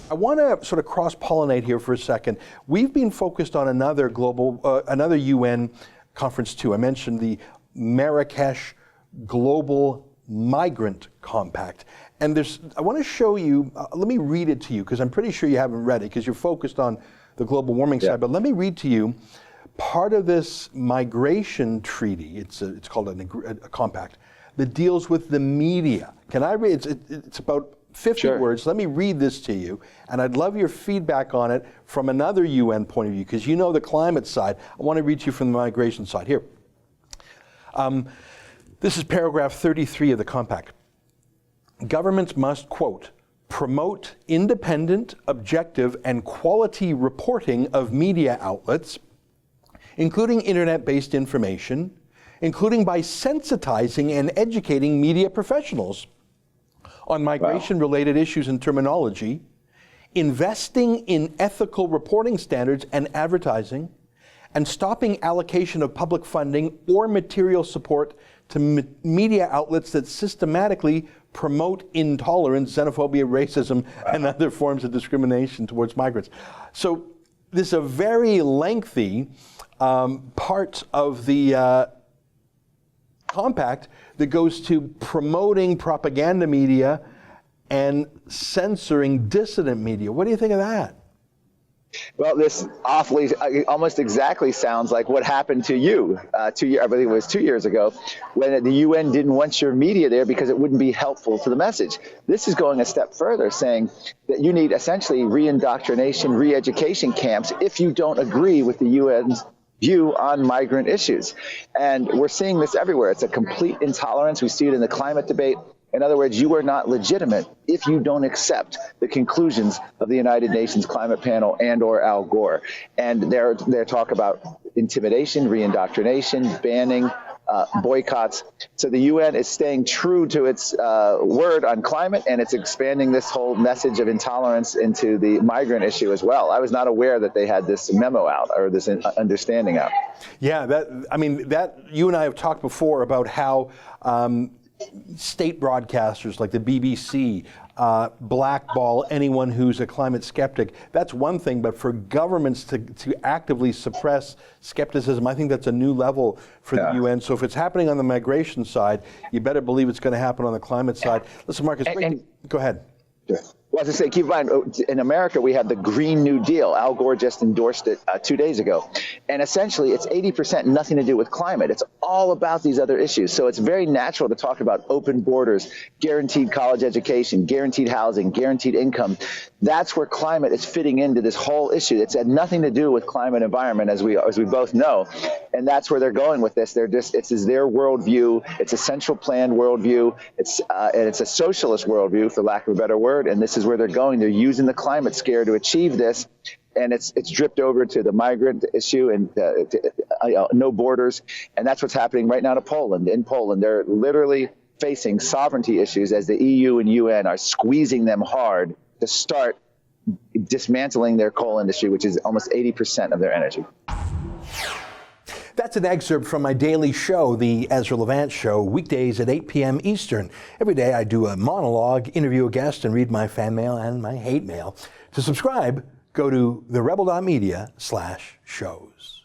I want to sort of cross-pollinate here for a second. We've been focused on another another UN conference too. I mentioned the Marrakesh Global Migrant Compact. And I want to show you, let me read it to you, because I'm pretty sure you haven't read it, because you're focused on the global warming side. But let me read to you part of this migration treaty. It's called a compact that deals with the media. Can I read? It's about 50 words. Let me read this to you, and I'd love your feedback on it from another UN point of view, because you know the climate side. I want to read to you from the migration side. Here. This is paragraph 33 of the compact. Governments must, quote, promote independent, objective, and quality reporting of media outlets, including internet-based information, including by sensitizing and educating media professionals on migration-related issues and terminology, investing in ethical reporting standards and advertising, and stopping allocation of public funding or material support to media outlets that systematically promote intolerance, xenophobia, racism, and other forms of discrimination towards migrants. So this is a very lengthy part of the compact that goes to promoting propaganda media and censoring dissident media. What do you think of that? Well, this almost exactly sounds like what happened to you, I believe it was 2 years ago, when the UN didn't want your media there because it wouldn't be helpful to the message. This is going a step further, saying that you need essentially re-indoctrination, re-education camps if you don't agree with the UN's view on migrant issues. And we're seeing this everywhere. It's a complete intolerance. We see it in the climate debate. In other words, you are not legitimate if you don't accept the conclusions of the United Nations Climate Panel and or Al Gore. And their talk about intimidation, re-indoctrination, banning, boycotts. So the UN is staying true to its word on climate, and it's expanding this whole message of intolerance into the migrant issue as well. I was not aware that they had this memo out or this understanding out. Yeah, that you and I have talked before about how state broadcasters like the BBC blackball anyone who's a climate skeptic. That's one thing, but for governments to actively suppress skepticism, I think that's a new level for the UN. So if it's happening on the migration side, you better believe it's going to happen on the climate side. Listen, Marcus, go ahead. Sure. Well, as I say, keep in mind, in America, we have the Green New Deal. Al Gore just endorsed it 2 days ago. And essentially, it's 80% nothing to do with climate. It's all about these other issues. So it's very natural to talk about open borders, guaranteed college education, guaranteed housing, guaranteed income. That's where climate is fitting into this whole issue. It's had nothing to do with climate environment, as we both know. And that's where they're going with this. It's their worldview. It's a central planned worldview. And it's a socialist worldview, for lack of a better word. And this is where they're going. They're using the climate scare to achieve this. And it's dripped over to the migrant issue and no borders. And that's what's happening right now to Poland. In Poland, they're literally facing sovereignty issues as the EU and UN are squeezing them hard to start dismantling their coal industry, which is almost 80% of their energy. That's an excerpt from my daily show, the Ezra Levant Show, weekdays at 8 p.m. Eastern. Every day I do a monologue, interview a guest, and read my fan mail and my hate mail. To subscribe, go to therebel.media/shows.